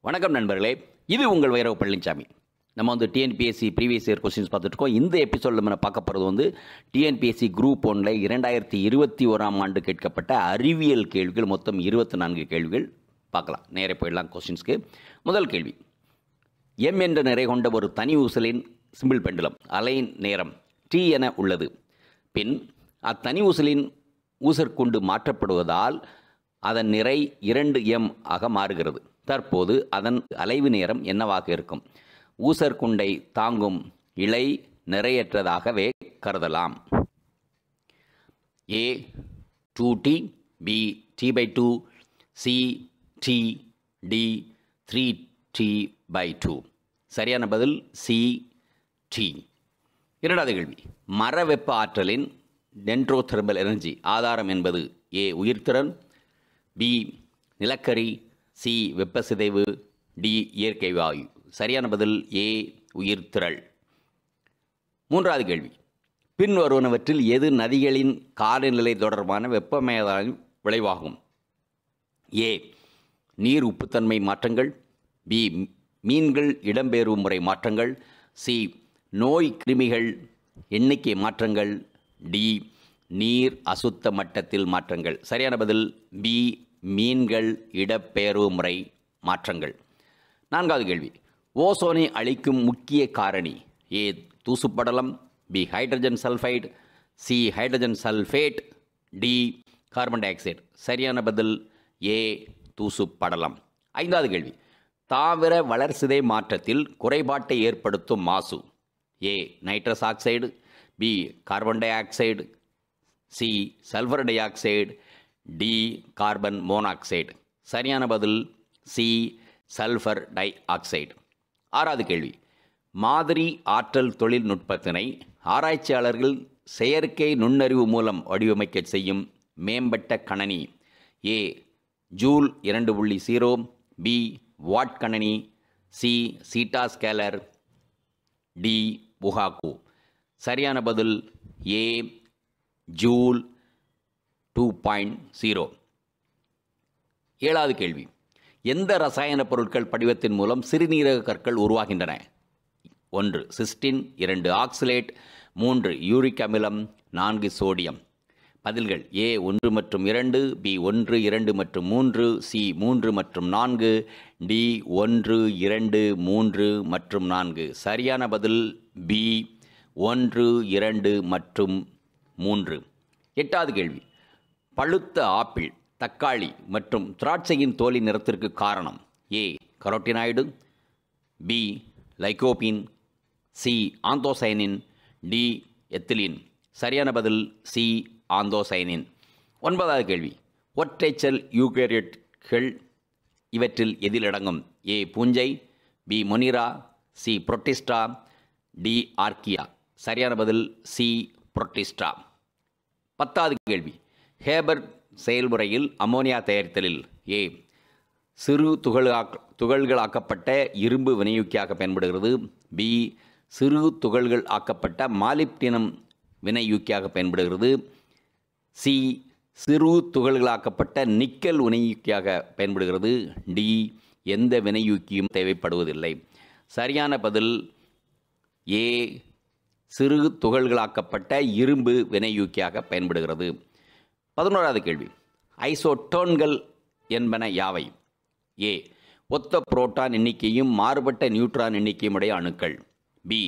வணக்கம் நண்பர்களே, இது உங்கள் V.Palanichamy. நம்ம TNPSC ப்ரீவியஸ் இயர் கொஸ்டின்ஸ் பார்த்துட்ருக்கோம். இந்த எபிசோடில் நம்ம பார்க்க போகிறது TNPSC Group 1 2021 ஆண்டு கேட்கப்பட்ட அறிவியல் கேள்விகள். மொத்தம் 24 கேள்விகள் பார்க்கலாம். நேரே போயிடலாம் கொஸ்டின்ஸ்க்கு. முதல் கேள்வி, M என்ற நிறை கொண்ட ஒரு தனி ஊசலின் சிம்பிள் பெண்டுலம் அலை நேரம் T என உள்ளது. பின் அத்தனி ஊசலின் ஊசற்குண்டு மாற்றப்படுவதால் அதன் நிறை 2m ஆக மாறுகிறது. தற்போது அதன் அலைவு நேரம் என்னவாக இருக்கும்? ஊசற்குண்டை தாங்கும் இழை நிறையற்றதாகவே கருதலாம். A 2t, B t/2, C t, D 3t/2. சரியான பதில் C t. இரண்டாவது கேள்வி, மர வெப்ப ஆற்றலின் டென்ட்ரோதெர்மல் எனர்ஜி ஆதாரம் என்பது A உயிர்த்திறன், B நிலக்கரி, C வெப்ப சிதைவு, D இயற்கை வாயு. சரியான பதில் A உயிர்த்திரள். மூன்றாவது கேள்வி, பின்வருவனவற்றில் எது நதிகளின் காலநிலை தொடர்பான வெப்பமயமாதலின் விளைவாகும்? A நீர் உப்புத்தன்மை மாற்றங்கள், B மீன்கள் இடம்பெயர்வு முறை மாற்றங்கள், C நோய் கிருமிகள் எண்ணிக்கை மாற்றங்கள், D நீர் அசுத்த மட்டத்தில் மாற்றங்கள். சரியான பதில் B மீன்கள் இடப்பெயர்வு முறை மாற்றங்கள். நான்காவது கேள்வி, ஓசோனை அளிக்கும் முக்கிய காரணி? A தூசுப்படலம், B hydrogen sulphide, C hydrogen sulphate, D carbon di oxide. சரியான பதில் A தூசுப்படலம். ஐந்தாவது கேள்வி, தாவர வளர்சிதை மாற்றத்தில் குறைபாட்டை ஏற்படுத்தும் மாசு? A nitrous oxide, B carbon di oxide, C sulphur di oxide, D carbon monoxide. சரியான பதில் C சல்ஃபர் டை ஆக்சைடு. ஆறாவது கேள்வி, மாதிரி ஆற்றல் தொழில்நுட்பத்தினை ஆராய்ச்சியாளர்கள் செயற்கை நுண்ணறிவு மூலம் வடிவமைக்க செய்யும் மேம்பட்ட கணனி? A ஜூல் 2.0, B வாட் கணனி, C சீட்டா ஸ்கேலர், D புகாக்கு. சரியான பதில் A ஜூல் 2.0. ஏழாவது கேள்வி, எந்த ரசாயன பொருட்கள் படிவத்தின் மூலம் சிறுநீரக கற்கள் உருவாகின்றன? 1 சிஸ்டின், 2 ஆக்சலேட், 3 யூரிக் அமிலம், 4 சோடியம். பதில்கள் A 1 மற்றும் 2, B 1, 2 மற்றும் 3, C 3 மற்றும் 4, D 1, 2, 3 மற்றும் 4. சரியான பதில் B 1, 2 மற்றும் 3. எட்டாவது கேள்வி, பழுத்த ஆப்பிள், தக்காளி மற்றும் திராட்சையின் தோலின் நிறத்திற்கு காரணம்? A carotenoid, B lycopene, C anthocyanin, D ethylene. சரியான பதில் C ஆந்தோசைனின். ஒன்பதாவது கேள்வி, ஒற்றைச்சல் யூகேரியட்கள் இவற்றில் எதில் அடங்கும்? A பூஞ்சை, B Monera, C Protista, D archaea. சரியான பதில் C புரோட்டிஸ்டா. பத்தாவது கேள்வி, ஹேபர் செயல்முறையில் அமோனியா தயாரித்தலில் A சிறு துகள்களாக்கப்பட்ட இரும்பு வினையூக்கியாக பயன்படுகிறது, B சிறு துகள்கள் ஆக்கப்பட்ட மாலிப்டினம் வினையூக்கியாக பயன்படுகிறது, C சிறு துகள்களாக்கப்பட்ட நிக்கல் வினையூக்கியாக பயன்படுகிறது, D எந்த வினையூக்கியும் தேவைப்படுவதில்லை. சரியான பதில் A சிறு துகள்களாக்கப்பட்ட இரும்பு வினையூக்கியாக பயன்படுகிறது. 11வது கேள்வி, ஐசோட்டோன்கள் என்பன யாவை? A ஒத்த புரோட்டான் எண்ணிக்கையும் மாறுபட்ட நியூட்ரான் எண்ணிக்கையும் உடைய அணுக்கள், B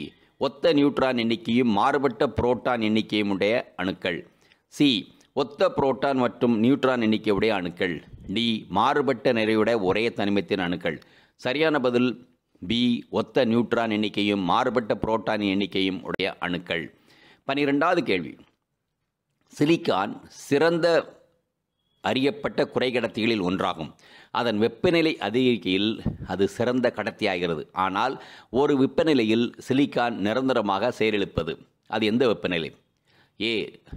ஒத்த நியூட்ரான் எண்ணிக்கையும் மாறுபட்ட புரோட்டான் எண்ணிக்கையும் உடைய அணுக்கள், C ஒத்த புரோட்டான் மற்றும் நியூட்ரான் எண்ணிக்கையுடைய அணுக்கள், D மாறுபட்ட நிறையுடைய ஒரே தனிமத்தின் அணுக்கள். சரியான பதில் B ஒத்த நியூட்ரான் எண்ணிக்கையும் மாறுபட்ட புரோட்டான் எண்ணிக்கையும் உடைய அணுக்கள். 12வது கேள்வி, சிலிக்கான் சிறந்த அறியப்பட்ட குறைகடத்திகளில் ஒன்றாகும். அதன் வெப்பநிலை அதிகரிக்கையில் அது சிறந்த கடத்தியாகிறது. ஆனால் ஒரு வெப்பநிலையில் சிலிக்கான் நிரந்தரமாக செயலிழப்பது. அது எந்த வெப்பநிலை? A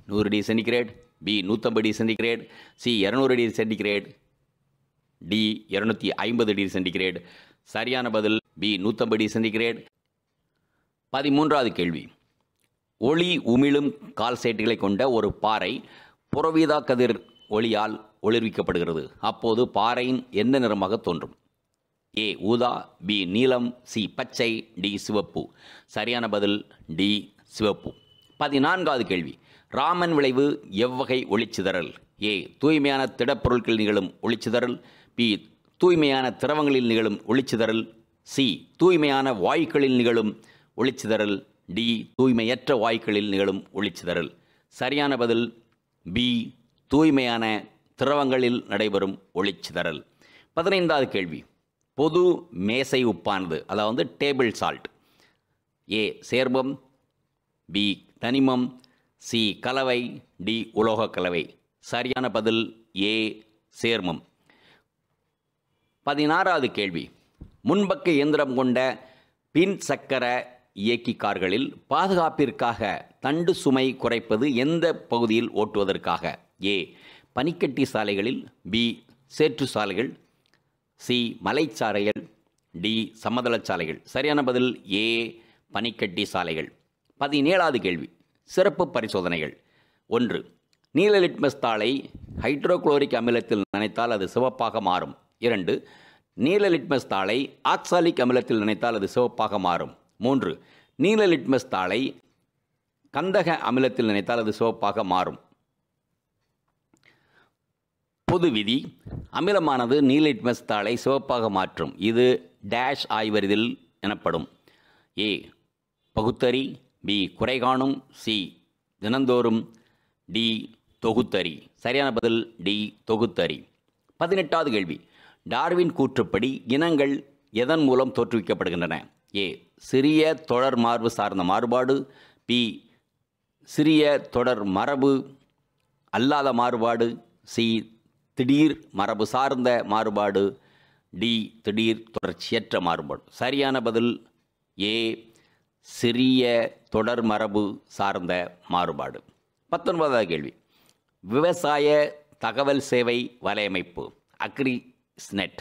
100 degree centigrade, B 150 degree centigrade, C 200 degree centigrade, D 250 degree centigrade. சரியான பதில் B 150 டிகிரி சென்டிகிரேட். 13வது கேள்வி, ஒளி உமிழும் கால்சைட்டுகளை கொண்ட ஒரு பாறை புறவீதா கதிர் ஒளியால் ஒளிர்விக்கப்படுகிறது. அப்போது பாறையின் எந்த நிறமாக தோன்றும்? ஏ ஊதா, பி நீலம், சி பச்சை, டி சிவப்பு. சரியான பதில் டி சிவப்பு. 14வது கேள்வி. ராமன் விளைவு எவ்வகை ஒளிச்சிதறல்? ஏ தூய்மையான திடப்பொருட்களில் நிகழும் ஒளிச்சிதறல், பி தூய்மையான திரவங்களில் நிகழும் ஒளிச்சிதறல், சி தூய்மையான வாயுக்களில் நிகழும் ஒளிச்சிதறல், டி தூய்மையற்ற வாயுக்களில் நிகழும் ஒளிச்சிதறல். சரியான பதில் பி தூய்மையான திரவங்களில் நடைபெறும் ஒளிச்சிதறல். 15வது கேள்வி. பொது மேசை உப்பானது, அதாவது டேபிள் சால்ட், ஏ சேர்மம், பி தனிமம், சி கலவை, டி உலோக கலவை. சரியான பதில் ஏ சேர்மம். 16வது கேள்வி. முன்பக்க இயந்திரம் கொண்ட பின் சக்கர இயக்கி கார்களில் பாதுகாப்பிற்காக தண்டு சுமை குறைப்பது எந்த பகுதியில் ஓட்டுவதற்காக? ஏ பனிக்கட்டி சாலைகளில், பி சேற்று சாலைகள், சி மலைச்சாலைகள், டி சமதள சாலைகள். சரியான பதில் ஏ பனிக்கட்டி சாலைகள். 17வது கேள்வி. சிறப்பு பரிசோதனைகள். 1. நீல லிட்மஸ் தாளை ஹைட்ரோகுளோரிக் அமிலத்தில் நனைத்தால் அது சிவப்பாக மாறும். 2. நீல லிட்மஸ் தாளை ஆக்சாலிக் அமிலத்தில் நனைத்தால் அது சிவப்பாக மாறும். 3. நீல லிட்மஸ் தாளை கந்தக அமிலத்தில் நனைத்தால் அது சிவப்பாக மாறும். பொது விதி. அமிலமானது நீல லிட்மஸ் தாளை சிவப்பாக மாற்றும். இது டேஷ் ஆய்வறிதல் எனப்படும். ஏ பகுத்தறி, பி குறைகாணும், சி தினந்தோறும், டி தொகுத்தறி. சரியான பதில் டி தொகுத்தறி. 18வது கேள்வி. டார்வின் கூற்றுப்படி இனங்கள் எதன் மூலம் தோற்றுவிக்கப்படுகின்றன? ஏ சிறிய தொடர் மார்பு சார்ந்த மாறுபாடு, பி சிறிய தொடர் மரபு அல்லாத மாறுபாடு, சி திடீர் மரபு சார்ந்த மாறுபாடு, டி திடீர் தொடர்ச்சியற்ற மாறுபாடு. சரியான பதில் ஏ சிறிய தொடர் மரபு சார்ந்த மாறுபாடு. 19வது கேள்வி. விவசாய தகவல் சேவை வலையமைப்பு அக்ரிஸ்நெட்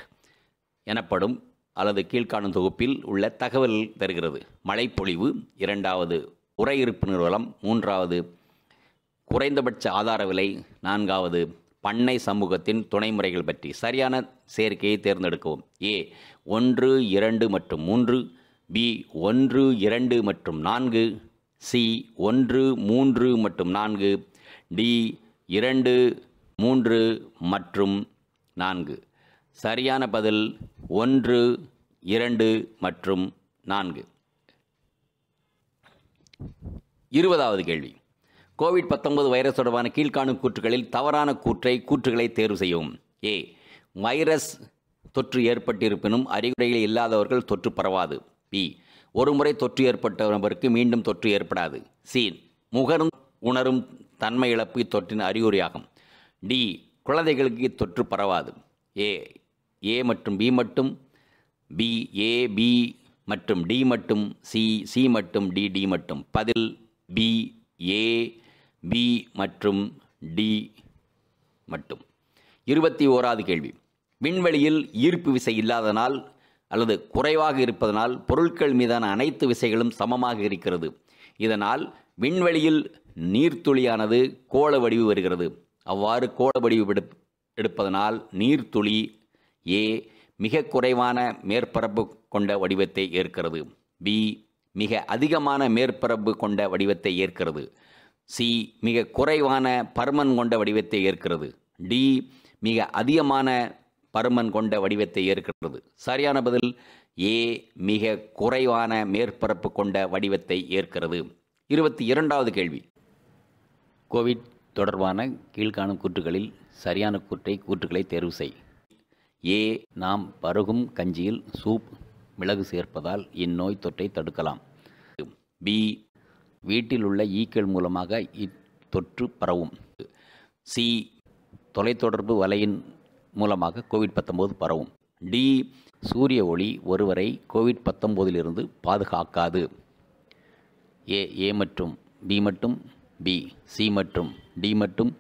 எனப்படும் அல்லது கீழ்காணும் தொகுப்பில் உள்ள தகவல் தருகிறது. மழைப்பொழிவு, 2வது உறையிருப்பு நிறுவனம், 3வது குறைந்தபட்ச ஆதார விலை, 4வது பண்ணை சமூகத்தின் துணைமுறைகள் பற்றி. சரியான சேர்க்கையை தேர்ந்தெடுக்கவும். ஏ 1, 2 மற்றும் 3, பி 1, 2 மற்றும் 4, சி 1, 3 மற்றும் 4, டி 2, 3 மற்றும் 4. சரியான பதில் 1, 2 மற்றும் 4. 20வது கேள்வி. கோவிட்-19 வைரஸ் தொடர்பான கீழ்காணும் கூற்றுகளில் தவறான கூற்றுகளை தேர்வு செய்யவும். ஏ வைரஸ் தொற்று ஏற்பட்டிருப்பினும் அறிகுறிகள் இல்லாதவர்கள் தொற்று பரவாது. பி ஒருமுறை தொற்று ஏற்பட்ட நபருக்கு மீண்டும் தொற்று ஏற்படாது. சி உணரும் தன்மை இழப்பு இத்தொற்றின் அறிகுறியாகும். டி குழந்தைகளுக்கு தொற்று பரவாது. ஏ மற்றும் பி மட்டும், பி ஏ பி மற்றும் டி மட்டும், சி மற்றும் டி மட்டும். பதில் பி ஏ பி மற்றும் டி மட்டும். 21வது கேள்வி. விண்வெளியில் ஈர்ப்பு விசை இல்லாதனால் அல்லது குறைவாக இருப்பதனால் பொருட்கள் மீதான அனைத்து விசைகளும் சமமாக இருக்கிறது. இதனால் விண்வெளியில் நீர்த்துளியானது கோள வடிவு வருகிறது. அவ்வாறு கோள வடிவு எடுப்பதனால் நீர்த்துளி ஏ மிக குறைவான மேற்பரப்பு கொண்ட வடிவத்தை ஏற்கிறது, பி மிக அதிகமான மேற்பரப்பு கொண்ட வடிவத்தை ஏற்கிறது, சி மிக குறைவான பருமன் கொண்ட வடிவத்தை ஏற்கிறது, டி மிக அதிகமான பருமன் கொண்ட வடிவத்தை ஏற்கிறது. சரியான பதில் ஏ மிக குறைவான மேற்பரப்பு கொண்ட வடிவத்தை ஏற்கிறது. 22வது கேள்வி. கோவிட் தொடர்பான கீழ்காணும் கூற்றுகளில் சரியான கூற்றுகளை தேர்வு செய். ஏ நாம் பருகும் கஞ்சியில் சூப் மிளகு சேர்ப்பதால் இந்நோய் தொற்றை தடுக்கலாம். பி வீட்டில் உள்ள ஈக்கள் மூலமாக இத்தொற்று பரவும். சி தொலைத்தொடர்பு வலையின் மூலமாக கோவிட்-19 பரவும். டி சூரிய ஒளி ஒருவரை கோவிட்-19 பாதுகாக்காது. ஏ மற்றும் பி மட்டும், பி சி மற்றும் டி மட்டும்,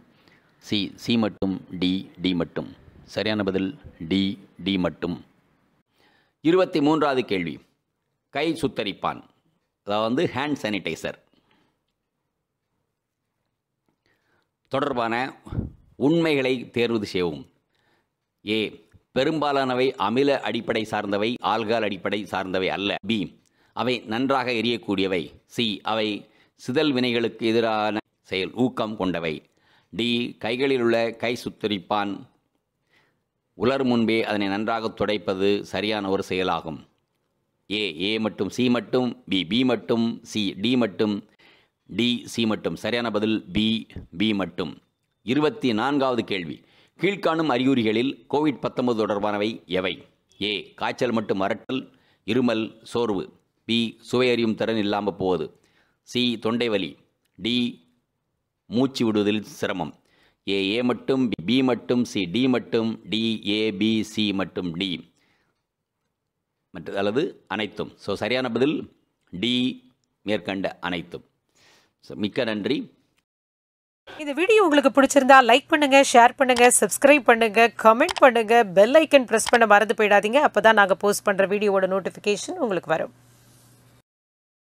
சி மற்றும் டி மட்டும். சரியான பதில் டி மட்டும். 23வது கேள்வி. கை சுத்தரிப்பான், அதாவது ஹேண்ட் சானிடைசர் தொடர்பான உண்மைகளை தேர்வு செய்யவும். ஏ பெரும்பாலானவை அமில அடிப்படை சார்ந்தவை, ஆல்கஹால் அடிப்படை சார்ந்தவை அல்ல. பி, அவை நன்றாக எரியக்கூடியவை. சி, அவை சிதல் வினைகளுக்கு எதிரான செயல் ஊக்கம் கொண்டவை. டி, கைகளில் உள்ள கை சுத்தரிப்பான் உலர் முன்பே அதனை நன்றாக துடைப்பது சரியான ஒரு செயலாகும். ஏ மட்டும், சி மட்டும், பி மட்டும், சி டி மட்டும், டி சி மட்டும். சரியான பதில் பி மட்டும். 24வது கேள்வி. கீழ்காணும் அறிகுறிகளில் COVID-19 தொடர்பானவை எவை? ஏ, காய்ச்சல் மற்றும் அரட்டல், இருமல், சோர்வு. பி, சுவையறியும் திறன் இல்லாமல் போவது. சி, தொண்டை வலி. டி, மூச்சு விடுவதில் சிரமம். ஏ மட்டும், பி மட்டும், சி டி மட்டும், டி ஏ பி சி மற்றும் டி அல்லது அனைத்தும். ஸோ சரியான பதில் டி, மேற்கண்ட அனைத்தும். ஸோ மிக்க நன்றி. இந்த வீடியோ உங்களுக்கு பிடிச்சிருந்தா லைக் பண்ணுங்க, ஷேர் பண்ணுங்க, சப்ஸ்கிரைப் பண்ணுங்க, கமெண்ட் பண்ணுங்க, பெல் ஐக்கன் பிரஸ் பண்ண மறந்து போயிடாதீங்க. அப்பதான் நாங்கள் போஸ்ட் பண்ற வீடியோவோட நோட்டிஃபிகேஷன் உங்களுக்கு வரும்.